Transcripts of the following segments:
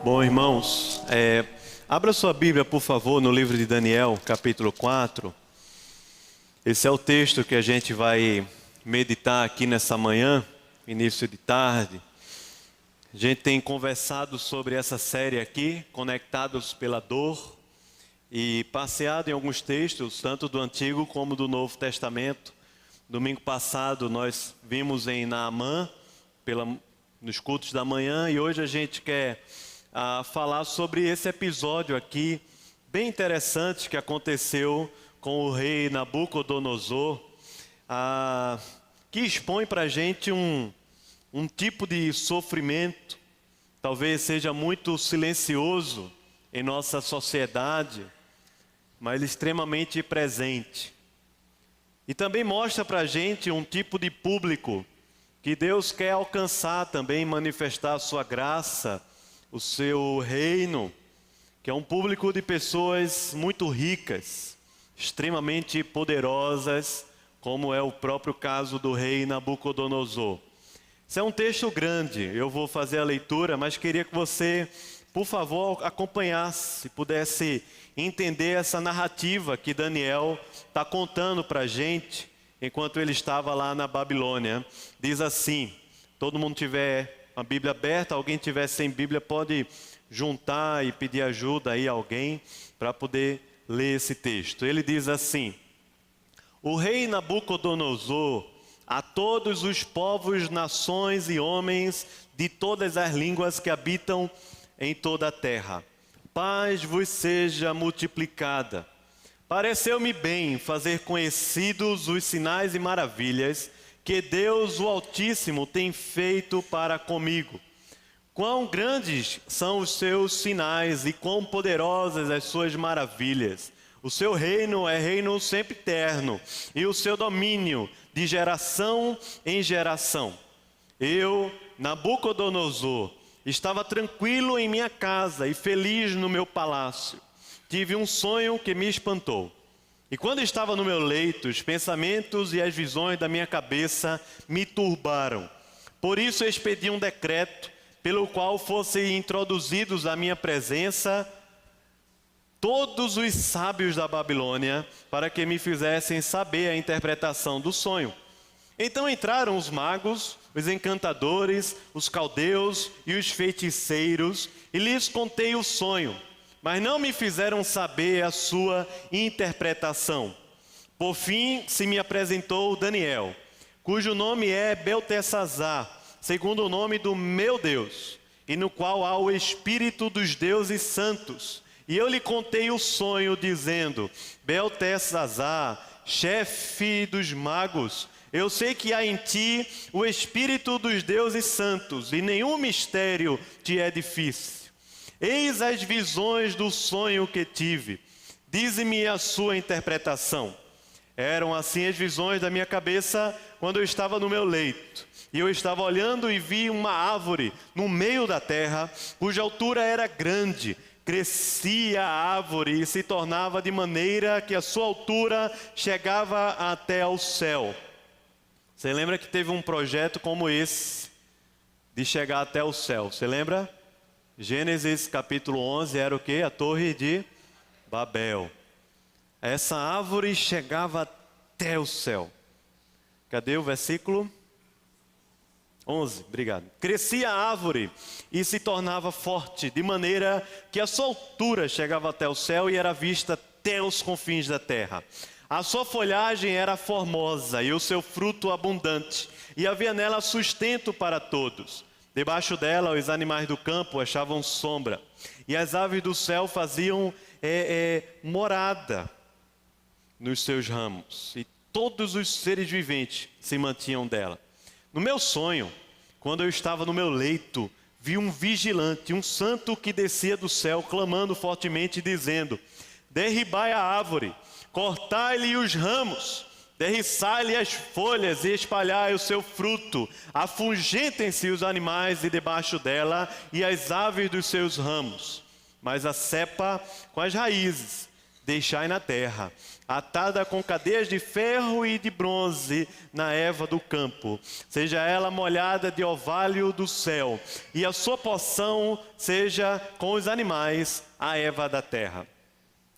Bom, irmãos, abra sua Bíblia, por favor, no livro de Daniel, capítulo 4. Esse é o texto que a gente vai meditar aqui nessa manhã, início de tarde. A gente tem conversado sobre essa série aqui, Conectados pela Dor, e passeado em alguns textos, tanto do Antigo como do Novo Testamento. Domingo passado nós vimos em Naamã, nos cultos da manhã, e hoje a gente quer falar sobre esse episódio aqui, bem interessante, que aconteceu com o rei Nabucodonosor, que expõe para a gente um tipo de sofrimento, talvez seja muito silencioso em nossa sociedade, mas extremamente presente. E também mostra para a gente um tipo de público que Deus quer alcançar também, manifestar a sua graça, o seu reino, que é um público de pessoas muito ricas, extremamente poderosas, como é o próprio caso do rei Nabucodonosor. Esse é um texto grande, eu vou fazer a leitura, mas queria que você, por favor, acompanhasse, pudesse entender essa narrativa que Daniel está contando para a gente, enquanto ele estava lá na Babilônia. Diz assim, todo mundo tiver a Bíblia aberta, alguém tiver sem Bíblia, pode juntar e pedir ajuda aí a alguém para poder ler esse texto. Ele diz assim: o rei Nabucodonosor, a todos os povos, nações e homens de todas as línguas que habitam em toda a terra, paz vos seja multiplicada. Pareceu-me bem fazer conhecidos os sinais e maravilhas que Deus, o Altíssimo, tem feito para comigo. Quão grandes são os seus sinais e quão poderosas as suas maravilhas. O seu reino é reino sempre eterno, e o seu domínio de geração em geração. Eu, Nabucodonosor, estava tranquilo em minha casa e feliz no meu palácio. Tive um sonho que me espantou. E quando estava no meu leito, os pensamentos e as visões da minha cabeça me turbaram. Por isso eu expedi um decreto pelo qual fossem introduzidos à minha presença todos os sábios da Babilônia, para que me fizessem saber a interpretação do sonho. Então entraram os magos, os encantadores, os caldeus e os feiticeiros, e lhes contei o sonho, mas não me fizeram saber a sua interpretação. Por fim, se me apresentou Daniel, cujo nome é Beltesazar, segundo o nome do meu Deus, e no qual há o Espírito dos deuses santos. E eu lhe contei o sonho, dizendo: Beltesazar, chefe dos magos, eu sei que há em ti o Espírito dos deuses santos, e nenhum mistério te é difícil. Eis as visões do sonho que tive. Dize-me a sua interpretação. Eram assim as visões da minha cabeça quando eu estava no meu leito. E eu estava olhando e vi uma árvore no meio da terra, cuja altura era grande. Crescia a árvore e se tornava de maneira que a sua altura chegava até ao céu. Você lembra que teve um projeto como esse, de chegar até o céu? Você lembra? Gênesis capítulo 11 era o quê? A Torre de Babel. Essa árvore chegava até o céu. Cadê o versículo? 11, obrigado. Crescia a árvore e se tornava forte, de maneira que a sua altura chegava até o céu e era vista até os confins da terra. A sua folhagem era formosa e o seu fruto abundante, e havia nela sustento para todos. Debaixo dela, os animais do campo achavam sombra, e as aves do céu faziam morada nos seus ramos, e todos os seres viventes se mantinham dela. No meu sonho, quando eu estava no meu leito, vi um vigilante, um santo que descia do céu, clamando fortemente, dizendo: derribai a árvore, cortai-lhe os ramos, derriçai-lhe as folhas e espalhai o seu fruto. Afugentem-se os animais de debaixo dela e as aves dos seus ramos. Mas a cepa com as raízes, deixai na terra, atada com cadeias de ferro e de bronze na erva do campo, seja ela molhada de orvalho do céu, e a sua porção seja com os animais a erva da terra.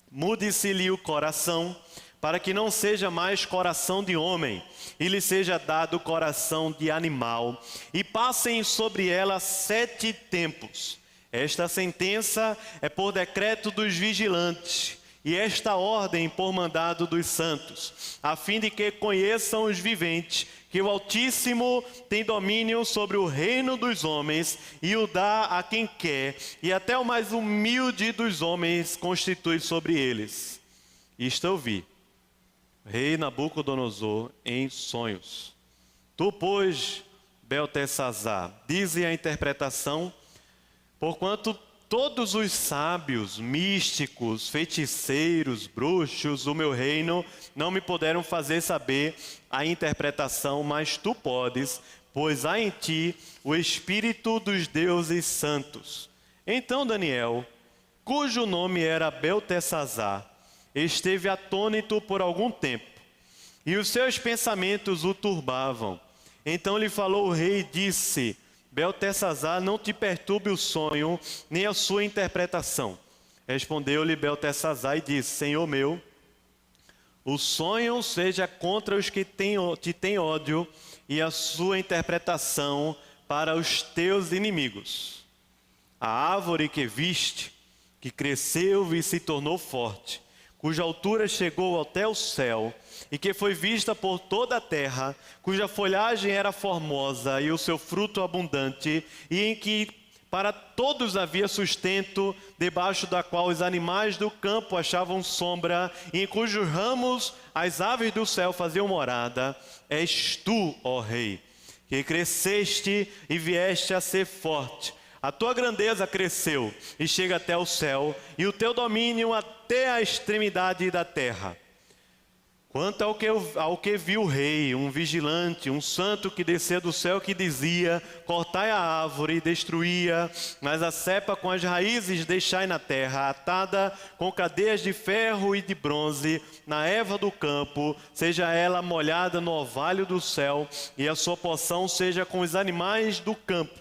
Mude-se-lhe o coração, para que não seja mais coração de homem, e lhe seja dado coração de animal, e passem sobre ela 7 tempos. Esta sentença é por decreto dos vigilantes, e esta ordem por mandado dos santos, a fim de que conheçam os viventes, que o Altíssimo tem domínio sobre o reino dos homens, e o dá a quem quer, e até o mais humilde dos homens constitui sobre eles. Isto eu vi, rei Nabucodonosor, em sonhos. Tu, pois, Beltesazar, dize a interpretação, porquanto todos os sábios, místicos, feiticeiros, bruxos do meu reino não me puderam fazer saber a interpretação, mas tu podes, pois há em ti o espírito dos deuses santos. Então Daniel, cujo nome era Beltesazar, esteve atônito por algum tempo, e os seus pensamentos o turbavam. Então lhe falou o rei e disse: Beltesazar, não te perturbe o sonho, nem a sua interpretação. Respondeu-lhe Beltesazar e disse: Senhor meu, o sonho seja contra os que te têm ódio, e a sua interpretação para os teus inimigos. A árvore que viste, que cresceu e se tornou forte, cuja altura chegou até o céu, e que foi vista por toda a terra, cuja folhagem era formosa e o seu fruto abundante, e em que para todos havia sustento, debaixo da qual os animais do campo achavam sombra, e em cujos ramos as aves do céu faziam morada, és tu, ó Rei, que cresceste e vieste a ser forte. A tua grandeza cresceu e chega até o céu, e o teu domínio até a extremidade da terra. Quanto ao que viu o rei, um vigilante, um santo que descia do céu, que dizia: cortai a árvore e destruía, mas a cepa com as raízes deixai na terra, atada com cadeias de ferro e de bronze, na erva do campo, seja ela molhada no orvalho do céu, e a sua porção seja com os animais do campo,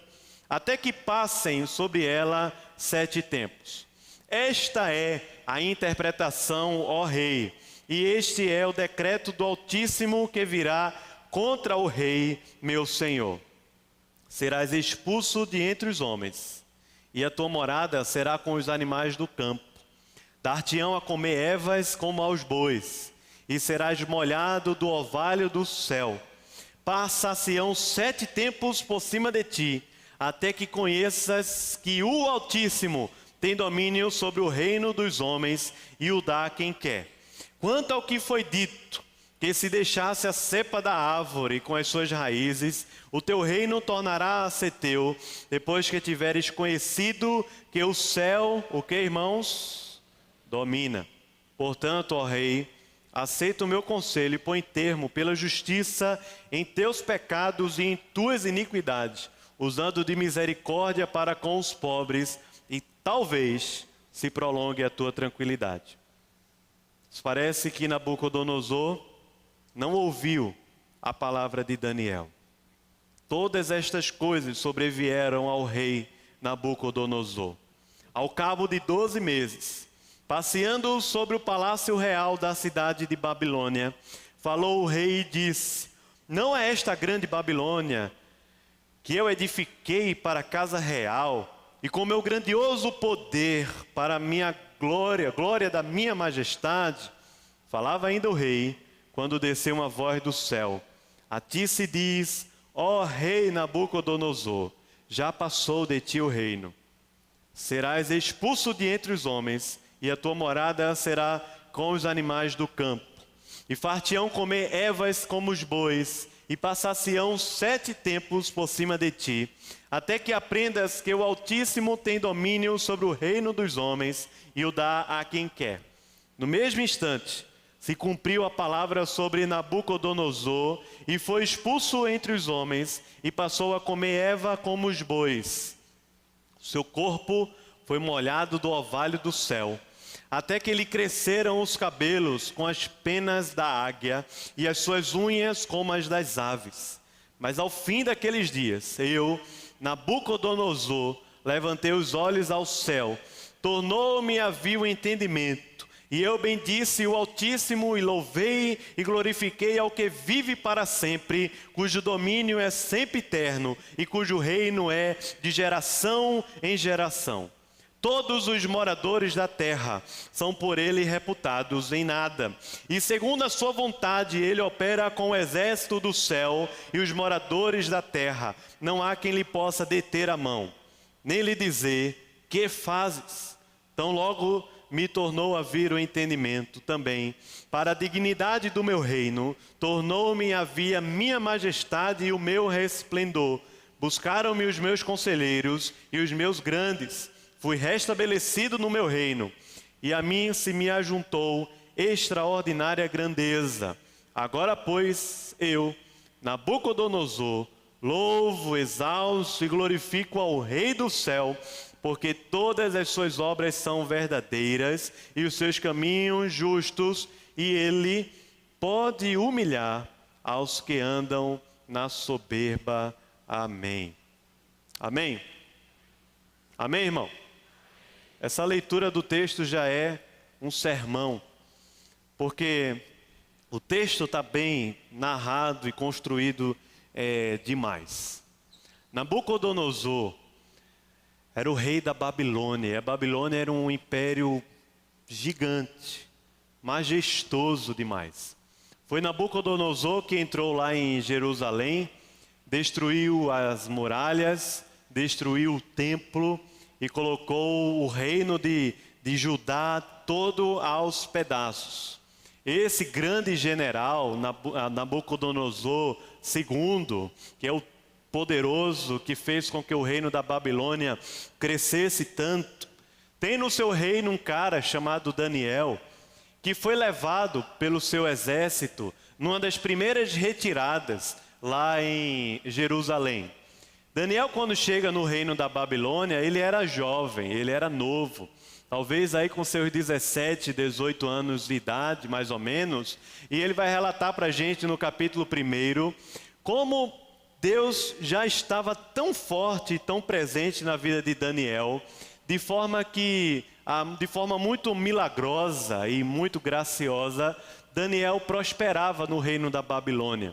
até que passem sobre ela 7 tempos. Esta é a interpretação, ó rei, e este é o decreto do Altíssimo que virá contra o rei, meu senhor. Serás expulso de entre os homens, e a tua morada será com os animais do campo. Dar-te-ão a comer ervas como aos bois, e serás molhado do orvalho do céu. Passar-se-ão 7 tempos por cima de ti, até que conheças que o Altíssimo tem domínio sobre o reino dos homens, e o dá a quem quer. Quanto ao que foi dito, que se deixasse a cepa da árvore com as suas raízes, o teu reino tornará a ser teu, depois que tiveres conhecido que o céu, o que, irmãos? Domina. Portanto, ó rei, aceita o meu conselho e põe termo pela justiça em teus pecados e em tuas iniquidades, usando de misericórdia para com os pobres, e talvez se prolongue a tua tranquilidade. Parece que Nabucodonosor não ouviu a palavra de Daniel. Todas estas coisas sobrevieram ao rei Nabucodonosor. Ao cabo de 12 meses, passeando sobre o palácio real da cidade de Babilônia, falou o rei e disse: não é esta grande Babilônia que eu edifiquei para a casa real, e com meu grandioso poder para a minha glória da minha majestade? Falava ainda o rei, quando desceu uma voz do céu: a ti se diz, ó rei Nabucodonosor, já passou de ti o reino. Serás expulso de entre os homens, e a tua morada será com os animais do campo. E far-te-ão comer ervas como os bois, e passar-se-ão 7 tempos por cima de ti, até que aprendas que o Altíssimo tem domínio sobre o reino dos homens, e o dá a quem quer. No mesmo instante, se cumpriu a palavra sobre Nabucodonosor, e foi expulso entre os homens, e passou a comer erva como os bois. Seu corpo foi molhado do orvalho do céu. até que lhe cresceram os cabelos com as penas da águia e as suas unhas como as das aves. Mas ao fim daqueles dias, eu, Nabucodonosor, levantei os olhos ao céu, tornou-me a vir o entendimento, e eu bendisse o Altíssimo e louvei e glorifiquei ao que vive para sempre, cujo domínio é sempre eterno e cujo reino é de geração em geração. Todos os moradores da terra são por ele reputados em nada. E segundo a sua vontade, ele opera com o exército do céu e os moradores da terra. Não há quem lhe possa deter a mão, nem lhe dizer: que fazes? Tão logo me tornou a vir o entendimento também. Para a dignidade do meu reino, tornou-me a vir a minha majestade e o meu resplendor. Buscaram-me os meus conselheiros e os meus grandes. Fui restabelecido no meu reino, e a mim se me ajuntou extraordinária grandeza. Agora, pois, eu, Nabucodonosor, louvo, exalto e glorifico ao Rei do céu, porque todas as suas obras são verdadeiras e os seus caminhos justos, e ele pode humilhar aos que andam na soberba. Amém. Amém? Amém, irmão? Essa leitura do texto já é um sermão, porque o texto está bem narrado e construído demais. Nabucodonosor era o rei da Babilônia. A Babilônia era um império gigante, majestoso demais. Foi Nabucodonosor que entrou lá em Jerusalém, destruiu as muralhas, destruiu o templo e colocou o reino de Judá todo aos pedaços. Esse grande general, Nabucodonosor II, que é o poderoso que fez com que o reino da Babilônia crescesse tanto, tem no seu reino um cara chamado Daniel, que foi levado pelo seu exército numa das primeiras retiradas lá em Jerusalém. Daniel, quando chega no reino da Babilônia, ele era jovem, ele era novo, talvez aí com seus 17, 18 anos de idade, mais ou menos, e ele vai relatar para a gente no capítulo 1, como Deus já estava tão forte e tão presente na vida de Daniel, de forma muito milagrosa e muito graciosa, Daniel prosperava no reino da Babilônia.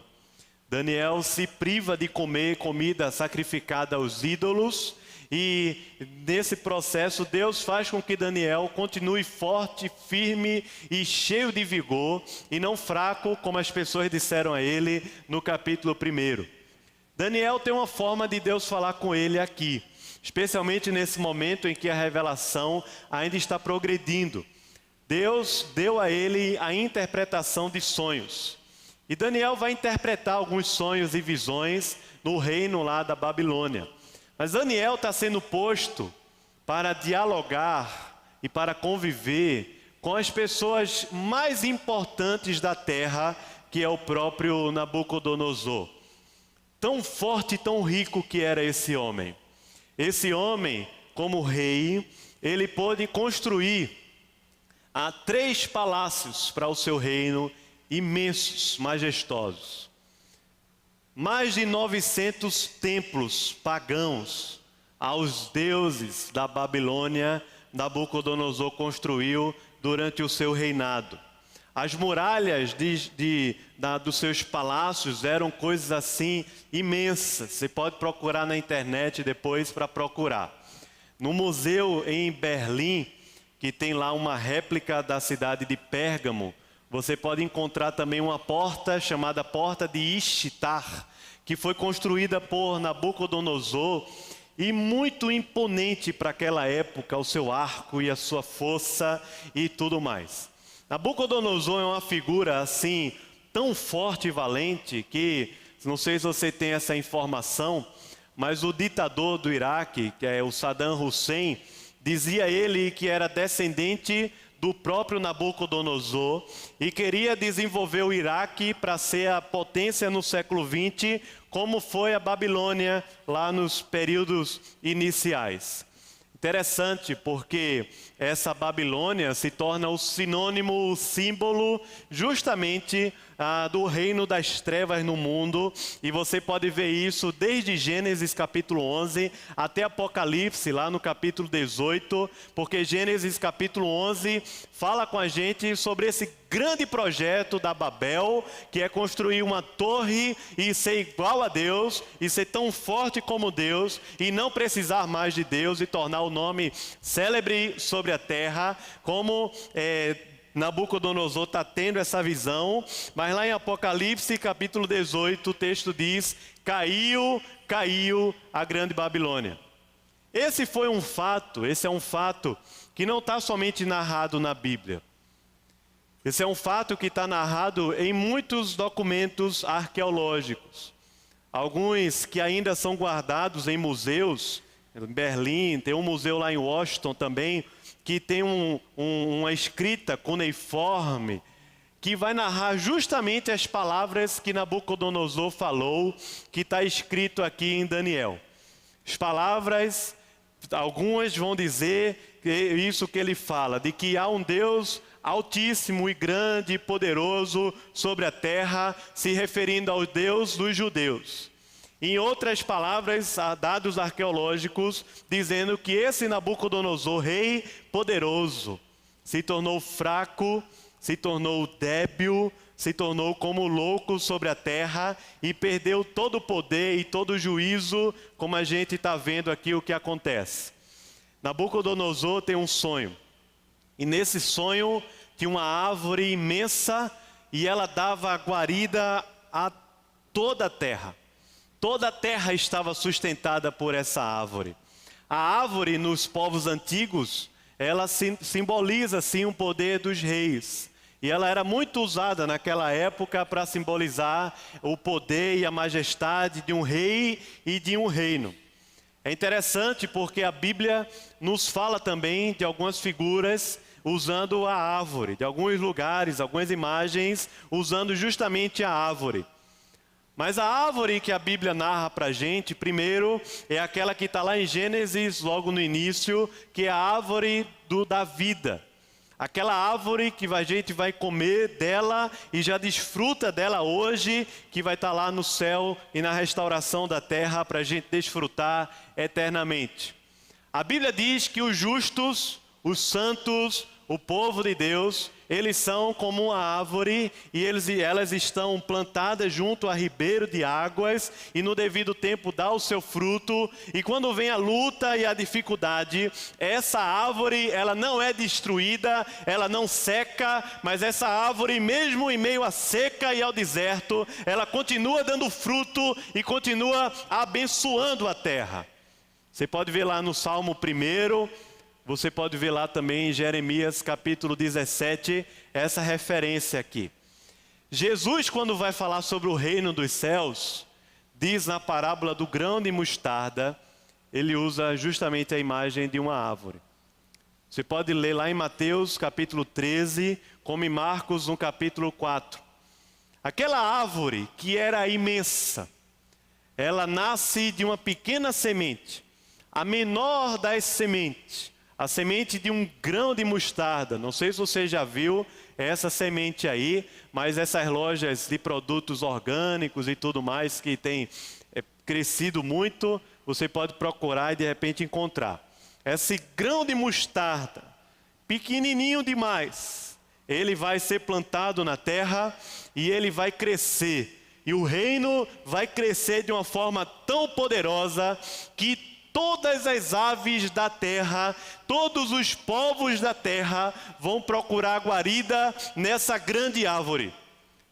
Daniel se priva de comer comida sacrificada aos ídolos, e nesse processo Deus faz com que Daniel continue forte, firme e cheio de vigor, e não fraco, como as pessoas disseram a ele no capítulo 1. Daniel tem uma forma de Deus falar com ele aqui, especialmente nesse momento em que a revelação ainda está progredindo. Deus deu a ele a interpretação de sonhos. E Daniel vai interpretar alguns sonhos e visões no reino lá da Babilônia. Mas Daniel está sendo posto para dialogar e para conviver com as pessoas mais importantes da terra, que é o próprio Nabucodonosor. Tão forte e tão rico que era esse homem. Esse homem, como rei, ele pôde construir 3 palácios para o seu reino, imensos, majestosos. Mais de 900 templos pagãos aos deuses da Babilônia, Nabucodonosor construiu durante o seu reinado. As muralhas dos seus palácios eram coisas assim imensas. Você pode procurar na internet depois para procurar. No museu em Berlim, que tem lá uma réplica da cidade de Pérgamo, você pode encontrar também uma porta chamada Porta de Ishtar, que foi construída por Nabucodonosor e muito imponente para aquela época, o seu arco e a sua força e tudo mais. Nabucodonosor é uma figura assim, tão forte e valente que, não sei se você tem essa informação, mas o ditador do Iraque, que é o Saddam Hussein, dizia ele que era descendente do próprio Nabucodonosor e queria desenvolver o Iraque para ser a potência no século XX, como foi a Babilônia lá nos períodos iniciais. Interessante, porque essa Babilônia se torna o sinônimo, o símbolo, justamente do reino das trevas no mundo. E você pode ver isso desde Gênesis capítulo 11 até Apocalipse, lá no capítulo 18, porque Gênesis capítulo 11 fala com a gente sobre esse grande projeto da Babel, que é construir uma torre e ser igual a Deus, e ser tão forte como Deus, e não precisar mais de Deus, e tornar o nome célebre sobre a terra, como Nabucodonosor está tendo essa visão. Mas lá em Apocalipse capítulo 18, o texto diz: caiu a grande Babilônia. Esse é um fato que não está somente narrado na Bíblia. Esse é um fato que está narrado em muitos documentos arqueológicos. Alguns que ainda são guardados em museus, em Berlim, tem um museu lá em Washington também, que tem uma escrita cuneiforme, que vai narrar justamente as palavras que Nabucodonosor falou, que está escrito aqui em Daniel. As palavras, algumas vão dizer isso que ele fala, de que há um Deus altíssimo e grande e poderoso sobre a terra, se referindo ao Deus dos judeus. Em outras palavras, há dados arqueológicos dizendo que esse Nabucodonosor, rei poderoso, se tornou fraco, se tornou débil, se tornou como louco sobre a terra e perdeu todo o poder e todo o juízo, como a gente está vendo aqui o que acontece. Nabucodonosor tem um sonho. E nesse sonho tinha uma árvore imensa e ela dava guarida a toda a terra. Toda a terra estava sustentada por essa árvore. A árvore, nos povos antigos, ela simboliza sim o poder dos reis. E ela era muito usada naquela época para simbolizar o poder e a majestade de um rei e de um reino. É interessante porque a Bíblia nos fala também de algumas figuras usando a árvore, de alguns lugares, algumas imagens usando justamente a árvore. Mas a árvore que a Bíblia narra para a gente, primeiro, é aquela que está lá em Gênesis, logo no início, que é a árvore da vida. Aquela árvore que a gente vai comer dela e já desfruta dela hoje, que vai estar lá no céu e na restauração da terra para a gente desfrutar eternamente. A Bíblia diz que os justos, os santos, o povo de Deus, eles são como uma árvore e elas estão plantadas junto a ribeiro de águas e no devido tempo dá o seu fruto. E quando vem a luta e a dificuldade, essa árvore ela não é destruída, ela não seca, mas essa árvore mesmo em meio à seca e ao deserto, ela continua dando fruto e continua abençoando a terra. Você pode ver lá no Salmo 1, você pode ver lá também em Jeremias capítulo 17, essa referência aqui. Jesus, quando vai falar sobre o reino dos céus, diz na parábola do grão de mostarda, ele usa justamente a imagem de uma árvore. Você pode ler lá em Mateus capítulo 13, como em Marcos no capítulo 4. Aquela árvore que era imensa, ela nasce de uma pequena semente, a menor das sementes. A semente de um grão de mostarda. Não sei se você já viu essa semente aí, mas essas lojas de produtos orgânicos e tudo mais que tem crescido muito, você pode procurar e de repente encontrar. Esse grão de mostarda, pequenininho demais, ele vai ser plantado na terra e ele vai crescer. E o reino vai crescer de uma forma tão poderosa que todas as aves da terra, todos os povos da terra vão procurar guarida nessa grande árvore.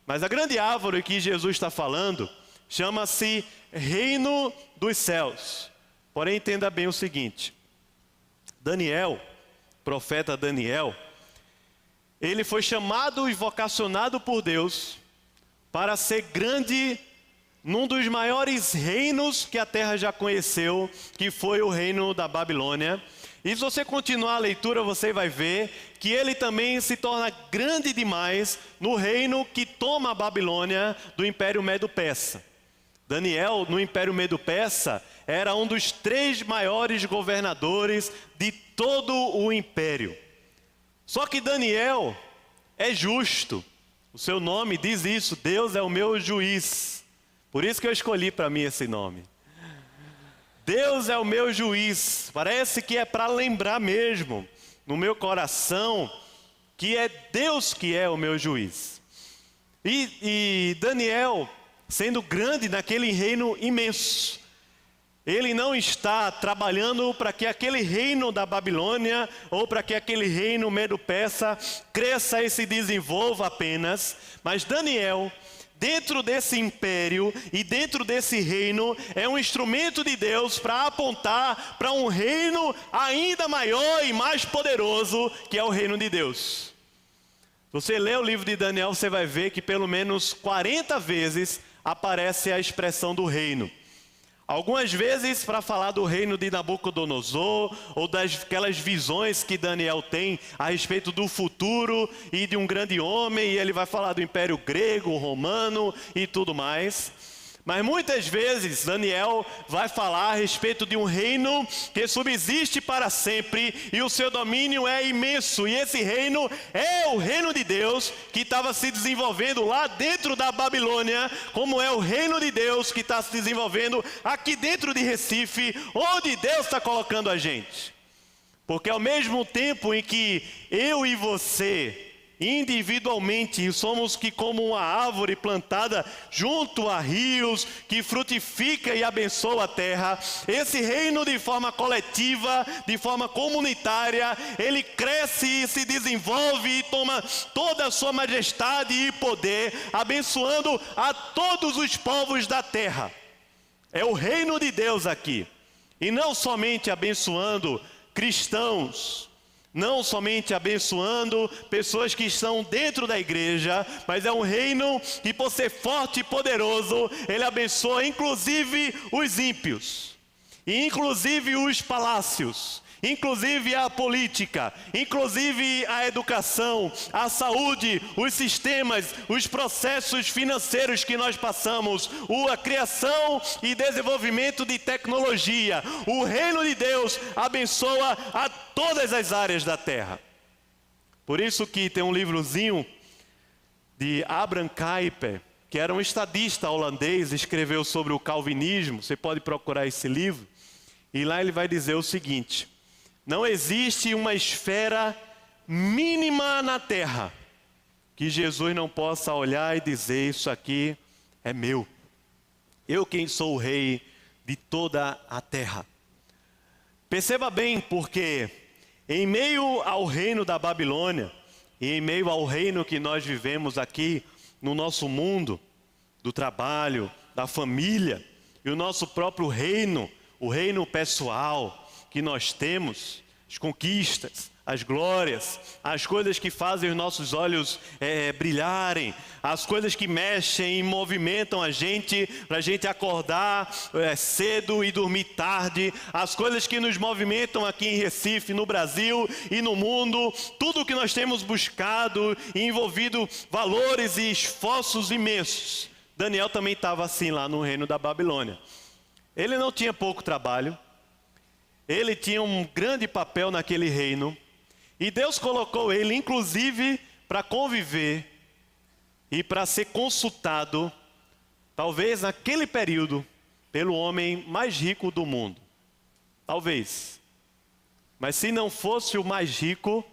Mas a grande árvore que Jesus está falando chama-se Reino dos Céus. Porém, entenda bem o seguinte: Daniel, profeta Daniel, ele foi chamado e vocacionado por Deus para ser grande num dos maiores reinos que a terra já conheceu, que foi o reino da Babilônia. E se você continuar a leitura, você vai ver que ele também se torna grande demais no reino que toma a Babilônia do Império Medo-Persa. Daniel, no Império Medo-Persa, era um dos 3 maiores governadores de todo o império. Só que Daniel é justo. O seu nome diz isso: Deus é o meu juiz. Por isso que eu escolhi para mim esse nome. Deus é o meu juiz. Parece que é para lembrar mesmo no meu coração que é Deus que é o meu juiz. E Daniel, sendo grande naquele reino imenso, ele não está trabalhando para que aquele reino da Babilônia ou para que aquele reino medo-persa cresça e se desenvolva apenas, mas Daniel, dentro desse império e dentro desse reino, é um instrumento de Deus para apontar para um reino ainda maior e mais poderoso, que é o reino de Deus. Você lê o livro de Daniel, você vai ver que pelo menos 40 vezes aparece a expressão do reino. Algumas vezes para falar do reino de Nabucodonosor, ou daquelas visões que Daniel tem a respeito do futuro e de um grande homem, e ele vai falar do Império Grego, Romano e tudo mais. Mas muitas vezes Daniel vai falar a respeito de um reino que subsiste para sempre e o seu domínio é imenso. E esse reino é o reino de Deus que estava se desenvolvendo lá dentro da Babilônia, como é o reino de Deus que está se desenvolvendo aqui dentro de Recife, onde Deus está colocando a gente. Porque ao mesmo tempo em que eu e você individualmente somos que como uma árvore plantada junto a rios, que frutifica e abençoa a terra, esse reino de forma coletiva, de forma comunitária, ele cresce e se desenvolve e toma toda a sua majestade e poder, abençoando a todos os povos da terra. É o reino de Deus aqui, e não somente abençoando cristãos, não somente abençoando pessoas que estão dentro da igreja, mas é um reino que, por ser forte e poderoso, ele abençoa inclusive os ímpios, e inclusive os palácios, inclusive a política, inclusive a educação, a saúde, os sistemas, os processos financeiros que nós passamos, a criação e desenvolvimento de tecnologia. O reino de Deus abençoa a todas as áreas da terra. Por isso que tem um livrozinho de Abraham Kuyper, que era um estadista holandês, escreveu sobre o calvinismo. Você pode procurar esse livro, e lá ele vai dizer o seguinte: não existe uma esfera mínima na terra que Jesus não possa olhar e dizer: isso aqui é meu. Eu quem sou o rei de toda a terra. Perceba bem, porque em meio ao reino da Babilônia, e em meio ao reino que nós vivemos aqui no nosso mundo, do trabalho, da família, e o nosso próprio reino, o reino pessoal que nós temos, as conquistas, as glórias, as coisas que fazem os nossos olhos brilharem, as coisas que mexem e movimentam a gente, para a gente acordar cedo e dormir tarde, as coisas que nos movimentam aqui em Recife, no Brasil e no mundo, tudo que nós temos buscado e envolvido valores e esforços imensos. Daniel também estava assim lá no reino da Babilônia. Ele não tinha pouco trabalho, ele tinha um grande papel naquele reino, e Deus colocou ele inclusive para conviver e para ser consultado, talvez naquele período, pelo homem mais rico do mundo. Talvez. Mas se não fosse o mais rico,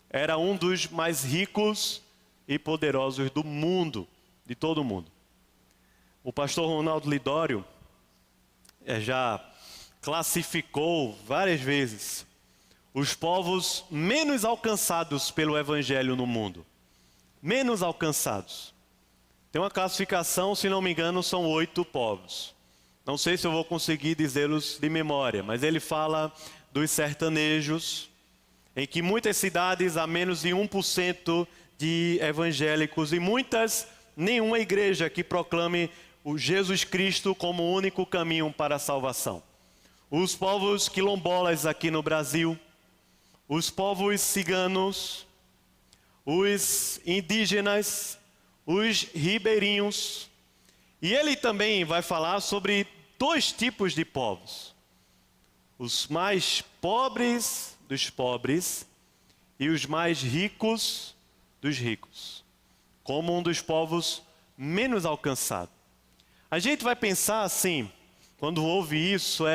era um dos mais ricos e poderosos do mundo, de todo o mundo. O pastor Ronaldo Lidório já classificou várias vezes os povos menos alcançados pelo evangelho no mundo. Menos alcançados. Tem uma classificação, se não me engano, são 8 povos. Não sei se eu vou conseguir dizê-los de memória, mas ele fala dos sertanejos, em que muitas cidades há menos de 1% de evangélicos e muitas, nenhuma igreja que proclame o Jesus Cristo como o único caminho para a salvação. Os povos quilombolas aqui no Brasil, os povos ciganos, os indígenas, os ribeirinhos E ele também vai falar sobre dois tipos de povos: os mais pobres dos pobres e os mais ricos dos ricos, como um dos povos menos alcançados. A gente vai pensar assim, quando ouve isso,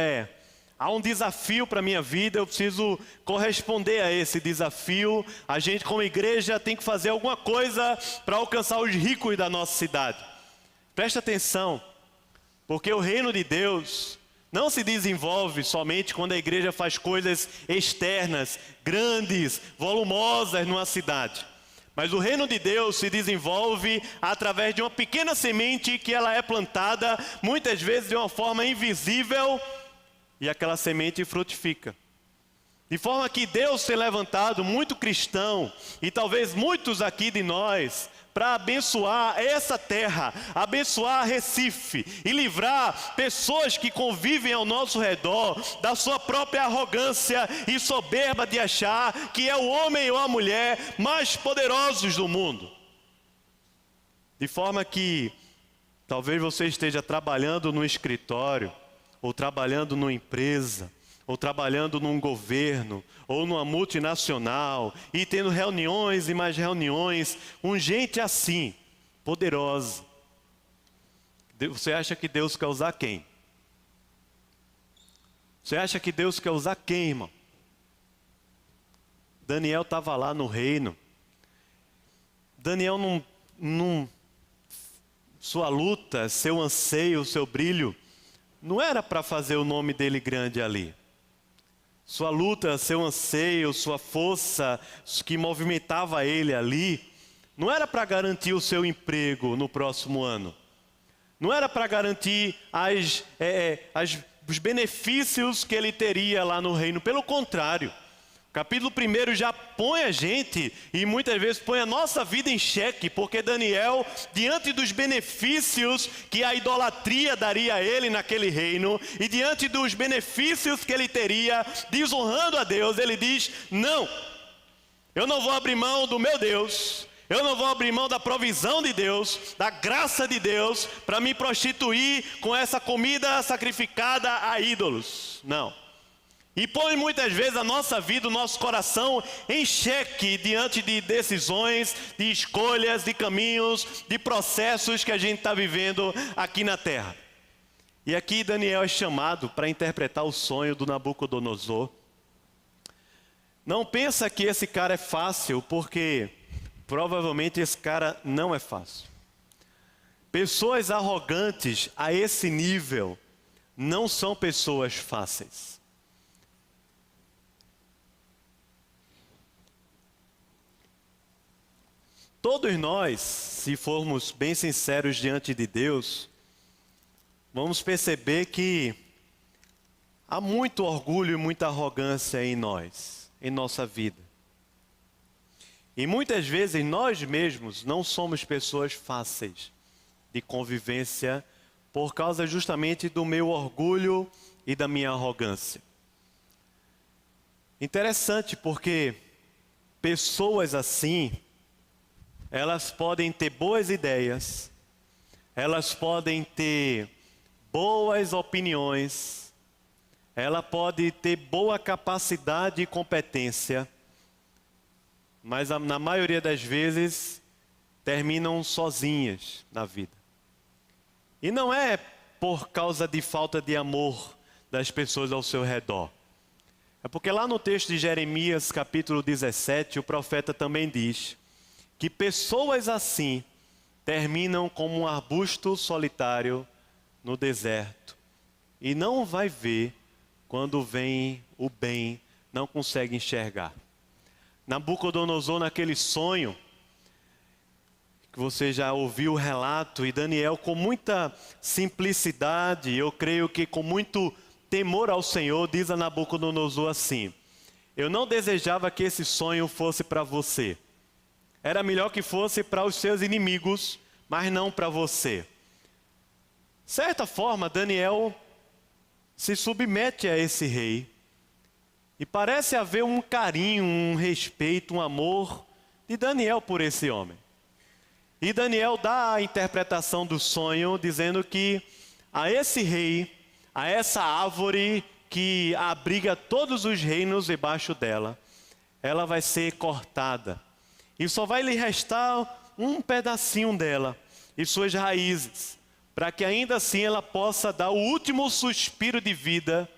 há um desafio para a minha vida, eu preciso corresponder a esse desafio. A gente como igreja tem que fazer alguma coisa para alcançar os ricos da nossa cidade. Presta atenção, porque o reino de Deus não se desenvolve somente quando a igreja faz coisas externas, grandes, volumosas numa cidade. Mas o reino de Deus se desenvolve através de uma pequena semente que ela é plantada, muitas vezes de uma forma invisível, e aquela semente frutifica. De forma que Deus tem levantado muito cristão, e talvez muitos aqui de nós, para abençoar essa terra, abençoar Recife e livrar pessoas que convivem ao nosso redor da sua própria arrogância e soberba de achar que é o homem ou a mulher mais poderosos do mundo. De forma que talvez você esteja trabalhando no escritório, ou trabalhando numa empresa, ou trabalhando num governo, ou numa multinacional, e tendo reuniões e mais reuniões, com gente assim, poderosa. Você acha que Deus quer usar quem? Você acha que Deus quer usar quem, irmão? Daniel estava lá no reino. Daniel sua luta, seu anseio, seu brilho, não era para fazer o nome dele grande ali. Sua luta, seu anseio, sua força que movimentava ele ali, não era para garantir o seu emprego no próximo ano. Não era para garantir os benefícios que ele teria lá no reino. Pelo contrário, o capítulo 1 já põe a gente, e muitas vezes põe a nossa vida em xeque, porque Daniel, diante dos benefícios que a idolatria daria a ele naquele reino, e diante dos benefícios que ele teria desonrando a Deus, ele diz: não, eu não vou abrir mão do meu Deus, eu não vou abrir mão da provisão de Deus, da graça de Deus, para me prostituir com essa comida sacrificada a ídolos. Não. E põe muitas vezes a nossa vida, o nosso coração em xeque diante de decisões, de escolhas, de caminhos, de processos que a gente está vivendo aqui na terra. E aqui Daniel é chamado para interpretar o sonho do Nabucodonosor. Não pensa que esse cara é fácil, porque provavelmente esse cara não é fácil. Pessoas arrogantes a esse nível não são pessoas fáceis. Todos nós, se formos bem sinceros diante de Deus, vamos perceber que há muito orgulho e muita arrogância em nós, em nossa vida. E muitas vezes nós mesmos não somos pessoas fáceis de convivência por causa justamente do meu orgulho e da minha arrogância. Interessante, porque pessoas assim, elas podem ter boas ideias, elas podem ter boas opiniões, ela pode ter boa capacidade e competência, mas na maioria das vezes terminam sozinhas na vida. E não é por causa de falta de amor das pessoas ao seu redor. É porque lá no texto de Jeremias, capítulo 17, o profeta também diz que pessoas assim terminam como um arbusto solitário no deserto. E não vai ver quando vem o bem, não consegue enxergar. Nabucodonosor, naquele sonho, que você já ouviu o relato, e Daniel com muita simplicidade, eu creio que com muito temor ao Senhor, diz a Nabucodonosor assim: eu não desejava que esse sonho fosse para você. Era melhor que fosse para os seus inimigos, mas não para você. De certa forma, Daniel se submete a esse rei. E parece haver um carinho, um respeito, um amor de Daniel por esse homem. E Daniel dá a interpretação do sonho, dizendo que a esse rei, a essa árvore que abriga todos os reinos debaixo dela, ela vai ser cortada. E só vai lhe restar um pedacinho dela e suas raízes, para que ainda assim ela possa dar o último suspiro de vida,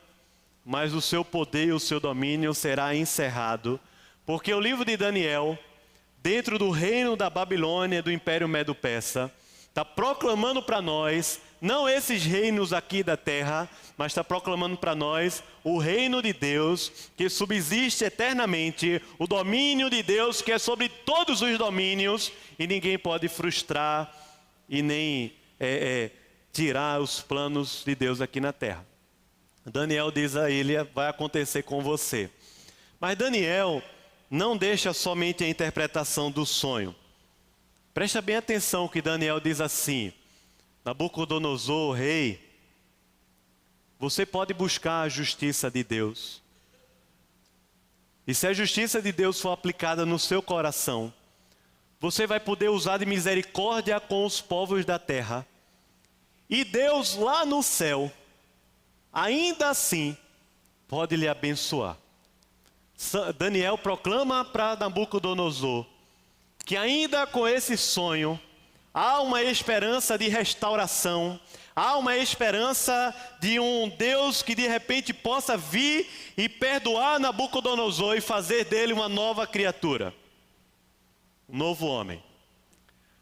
mas o seu poder e o seu domínio será encerrado, porque o livro de Daniel, dentro do reino da Babilônia, do Império Medo-Persa, está proclamando para nós, não esses reinos aqui da terra, mas está proclamando para nós o reino de Deus, que subsiste eternamente, o domínio de Deus, que é sobre todos os domínios, e ninguém pode frustrar e nem tirar os planos de Deus aqui na terra. Daniel diz a ele, vai acontecer com você. Mas Daniel não deixa somente a interpretação do sonho. Presta bem atenção que Daniel diz assim: Nabucodonosor, rei, você pode buscar a justiça de Deus. E se a justiça de Deus for aplicada no seu coração, você vai poder usar de misericórdia com os povos da terra. E Deus lá no céu, ainda assim, pode lhe abençoar. Daniel proclama para Nabucodonosor que ainda com esse sonho, há uma esperança de restauração, há uma esperança de um Deus que de repente possa vir e perdoar Nabucodonosor e fazer dele uma nova criatura, um novo homem.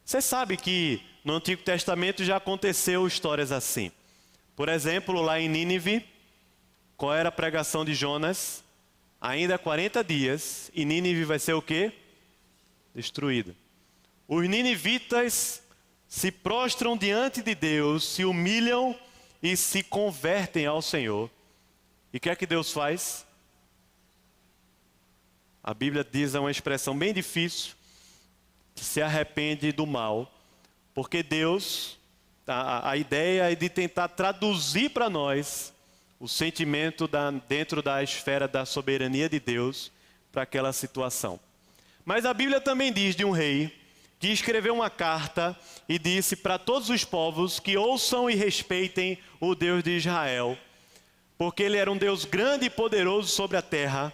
Você sabe que no Antigo Testamento já aconteceu histórias assim. Por exemplo, lá em Nínive, qual era a pregação de Jonas? Ainda 40 dias e Nínive vai ser o quê? Destruída. Os ninivitas se prostram diante de Deus, se humilham e se convertem ao Senhor. E o que é que Deus faz? A Bíblia diz, é uma expressão bem difícil, que se arrepende do mal, porque Deus, a ideia é de tentar traduzir para nós o sentimento dentro da esfera da soberania de Deus para aquela situação. Mas a Bíblia também diz de um rei que escreveu uma carta e disse para todos os povos que ouçam e respeitem o Deus de Israel, porque ele era um Deus grande e poderoso sobre a terra,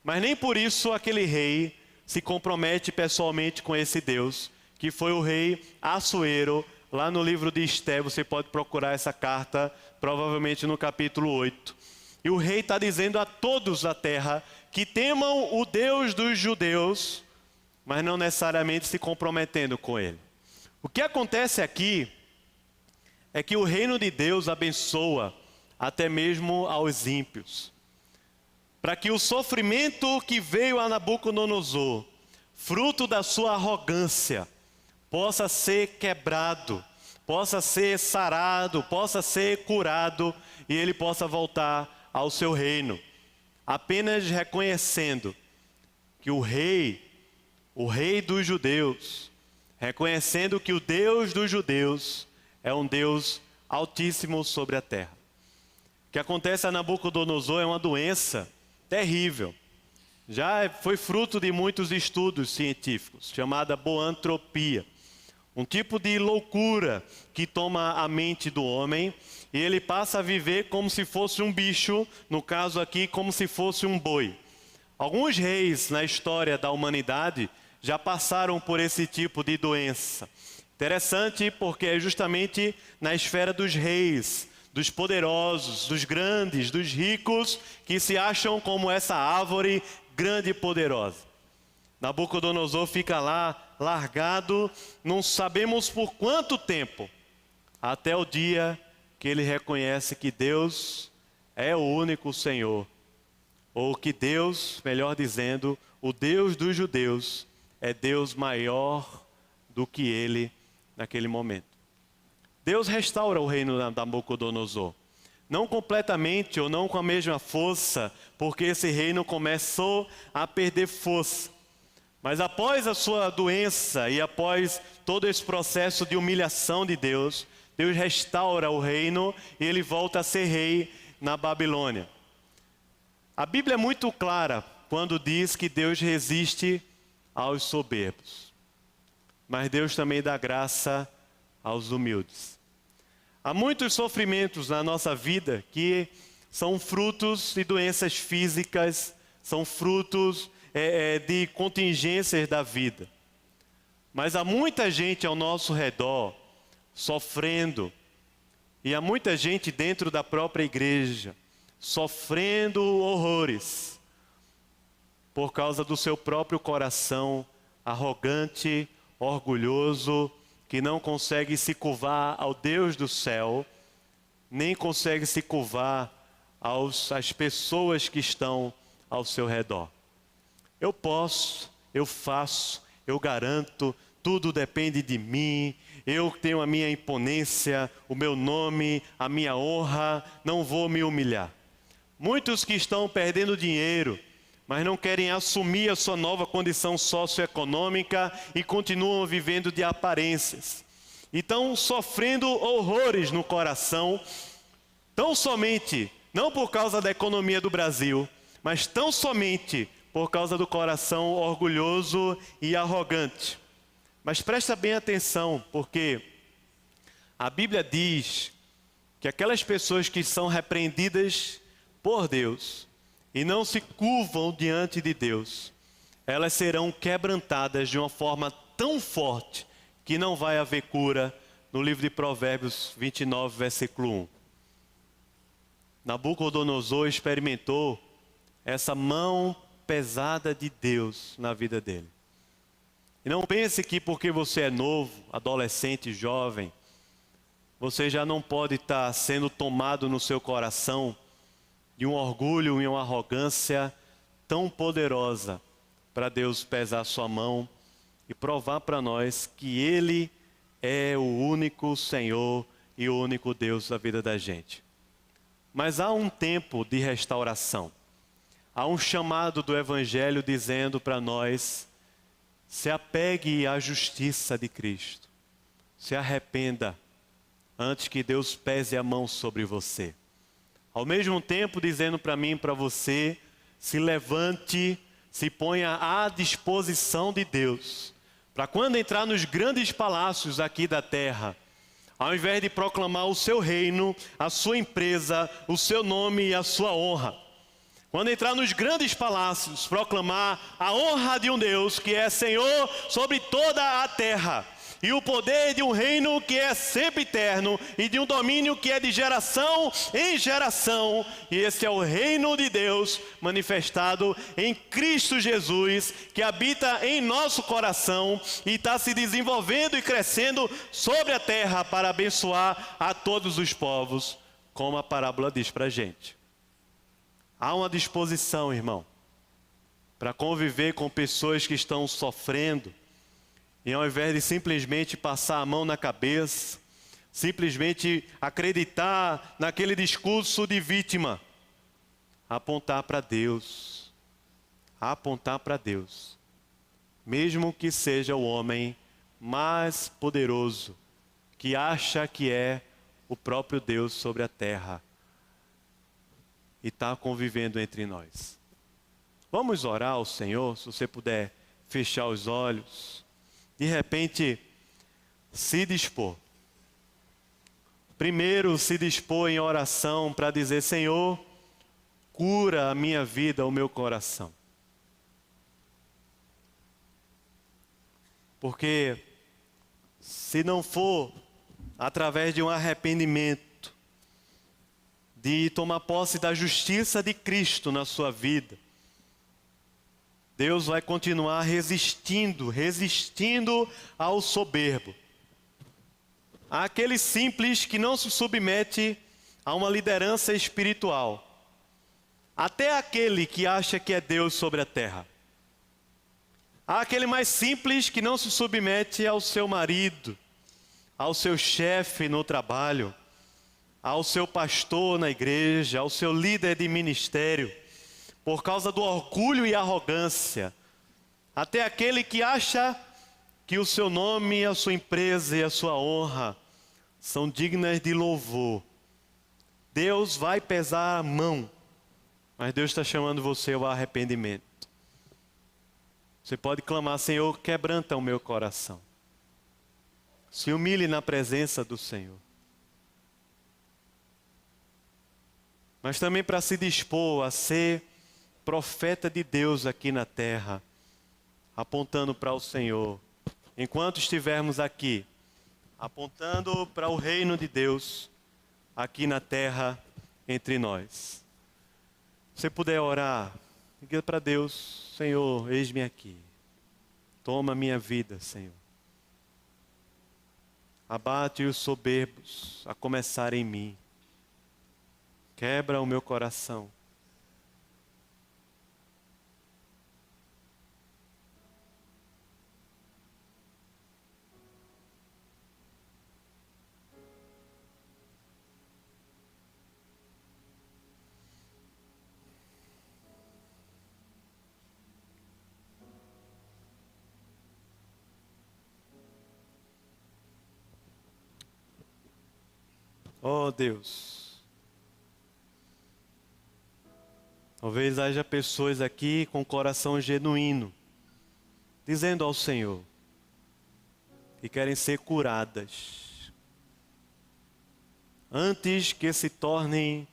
mas nem por isso aquele rei se compromete pessoalmente com esse Deus, que foi o rei Assuero. Lá no livro de Esté, você pode procurar essa carta, provavelmente no capítulo 8. E o rei está dizendo a todos da terra que temam o Deus dos judeus, mas não necessariamente se comprometendo com ele. O que acontece aqui é que o reino de Deus abençoa até mesmo aos ímpios, para que o sofrimento que veio a Nabucodonosor, fruto da sua arrogância, possa ser quebrado, possa ser sarado, possa ser curado e ele possa voltar ao seu reino, apenas reconhecendo que o rei dos judeus, reconhecendo que o Deus dos judeus é um Deus altíssimo sobre a terra. O que acontece a Nabucodonosor é uma doença terrível. Já foi fruto de muitos estudos científicos, chamada boantropia. Um tipo de loucura que toma a mente do homem e ele passa a viver como se fosse um bicho, no caso aqui, como se fosse um boi. Alguns reis na história da humanidade já passaram por esse tipo de doença. Interessante porque é justamente na esfera dos reis, dos poderosos, dos grandes, dos ricos, que se acham como essa árvore grande e poderosa. Nabucodonosor fica lá, largado, não sabemos por quanto tempo, até o dia que ele reconhece que Deus é o único Senhor, ou que Deus, melhor dizendo, o Deus dos judeus, é Deus maior do que ele naquele momento. Deus restaura o reino de Nabucodonosor. Não completamente ou não com a mesma força, porque esse reino começou a perder força. Mas após a sua doença e após todo esse processo de humilhação de Deus, Deus restaura o reino e ele volta a ser rei na Babilônia. A Bíblia é muito clara quando diz que Deus resiste aos soberbos. mas Deus também dá graça aos humildes. Há muitos sofrimentos na nossa vida que são frutos de doenças físicas, são frutos de contingências da vida. Mas há muita gente ao nosso redor sofrendo, e há muita gente dentro da própria igreja sofrendo horrores por causa do seu próprio coração arrogante, orgulhoso, que não consegue se curvar ao Deus do céu, nem consegue se curvar às pessoas que estão ao seu redor. Eu posso, eu faço, eu garanto, tudo depende de mim, eu tenho a minha imponência, o meu nome, a minha honra, não vou me humilhar. Muitos que estão perdendo dinheiro, mas não querem assumir a sua nova condição socioeconômica e continuam vivendo de aparências. E estão sofrendo horrores no coração, tão somente, não por causa da economia do Brasil, mas tão somente por causa do coração orgulhoso e arrogante. Mas presta bem atenção, porque a Bíblia diz que aquelas pessoas que são repreendidas por Deus e não se curvam diante de Deus, elas serão quebrantadas de uma forma tão forte que não vai haver cura. No livro de Provérbios 29, versículo 1. Nabucodonosor experimentou essa mão pesada de Deus na vida dele. E não pense que porque você é novo, adolescente, jovem, você já não pode estar sendo tomado no seu coração de um orgulho e uma arrogância tão poderosa para Deus pesar sua mão e provar para nós que Ele é o único Senhor e o único Deus da vida da gente. Mas há um tempo de restauração. Há um chamado do Evangelho dizendo para nós: se apegue à justiça de Cristo. Se arrependa antes que Deus pese a mão sobre você. Ao mesmo tempo dizendo para mim e para você: se levante, se ponha à disposição de Deus, para quando entrar nos grandes palácios aqui da terra, ao invés de proclamar o seu reino, a sua empresa, o seu nome e a sua honra, quando entrar nos grandes palácios, proclamar a honra de um Deus que é Senhor sobre toda a terra, e o poder de um reino que é sempre eterno, e de um domínio que é de geração em geração, e esse é o reino de Deus manifestado em Cristo Jesus, que habita em nosso coração e está se desenvolvendo e crescendo sobre a terra para abençoar a todos os povos, como a parábola diz para a gente. Há uma disposição, irmão, para conviver com pessoas que estão sofrendo, e ao invés de simplesmente passar a mão na cabeça, simplesmente acreditar naquele discurso de vítima, apontar para Deus, mesmo que seja o homem mais poderoso, que acha que é o próprio Deus sobre a terra, e está convivendo entre nós. Vamos orar ao Senhor, se você puder fechar os olhos. De repente, se dispor. Primeiro, se dispor em oração para dizer: Senhor, cura a minha vida, o meu coração. Porque se não for através de um arrependimento, de tomar posse da justiça de Cristo na sua vida, Deus vai continuar resistindo ao soberbo, àquele simples que não se submete a uma liderança espiritual, até aquele que acha que é Deus sobre a terra, àquele mais simples que não se submete ao seu marido, ao seu chefe no trabalho, ao seu pastor na igreja, ao seu líder de ministério, por causa do orgulho e arrogância, até aquele que acha que o seu nome, a sua empresa e a sua honra são dignas de louvor. Deus vai pesar a mão, mas Deus está chamando você ao arrependimento. Você pode clamar: Senhor, quebranta o meu coração. Se humilhe na presença do Senhor. Mas também para se dispor a ser profeta de Deus aqui na terra, apontando para o Senhor. Enquanto estivermos aqui, apontando para o reino de Deus, aqui na terra, entre nós. Se você puder orar, diga para Deus: Senhor, eis-me aqui. Toma minha vida, Senhor. Abate os soberbos, a começar em mim. Quebra o meu coração. Oh Deus, talvez haja pessoas aqui com coração genuíno, dizendo ao Senhor que querem ser curadas, antes que se tornem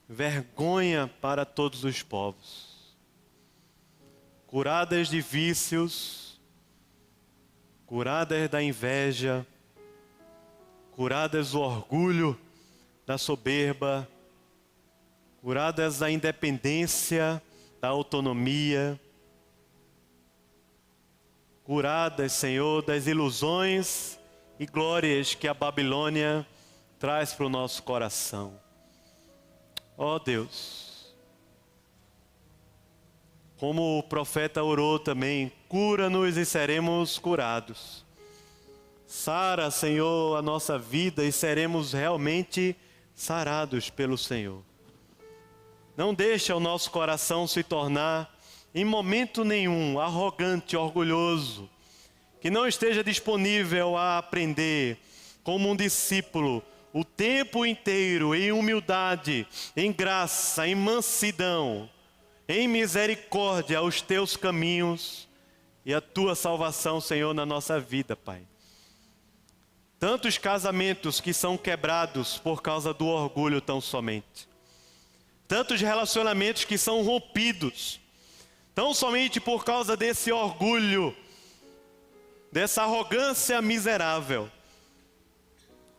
vergonha para todos os povos, curadas de vícios, curadas da inveja, curadas do orgulho, da soberba, curadas da independência, da autonomia, curadas, Senhor, das ilusões e glórias que a Babilônia traz para o nosso coração. Ó Deus, como o profeta orou também, cura-nos e seremos curados. Sara, Senhor, a nossa vida e seremos realmente sarados pelo Senhor. Não deixa o nosso coração se tornar, em momento nenhum, arrogante, orgulhoso, que não esteja disponível a aprender, como um discípulo, o tempo inteiro, em humildade, em graça, em mansidão, em misericórdia aos teus caminhos e a tua salvação, Senhor, na nossa vida, Pai. Tantos casamentos que são quebrados por causa do orgulho tão somente. Tantos relacionamentos que são rompidos tão somente por causa desse orgulho, dessa arrogância miserável.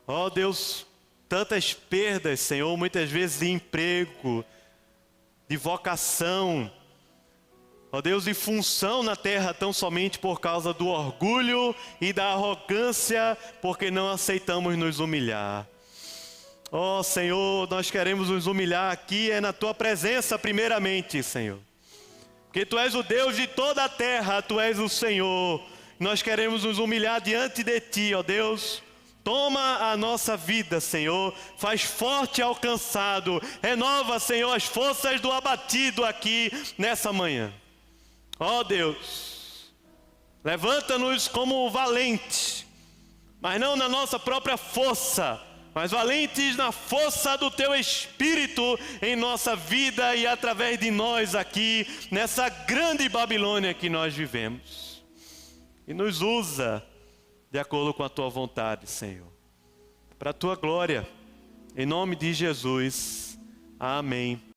Ó Deus, tantas perdas, Senhor, muitas vezes de emprego, de vocação, ó Deus, de função na terra tão somente por causa do orgulho e da arrogância, porque não aceitamos nos humilhar. Ó Senhor, nós queremos nos humilhar aqui, é na Tua presença primeiramente, Senhor. Porque Tu és o Deus de toda a terra, Tu és o Senhor. Nós queremos nos humilhar diante de Ti, ó Deus. Toma a nossa vida, Senhor, faz forte ao cansado, renova, Senhor, as forças do abatido aqui nessa manhã. Ó Deus, levanta-nos como valentes, mas não na nossa própria força, mas valentes na força do Teu Espírito em nossa vida e através de nós aqui, nessa grande Babilônia que nós vivemos. E nos usa de acordo com a Tua vontade, Senhor, para a Tua glória, em nome de Jesus, amém.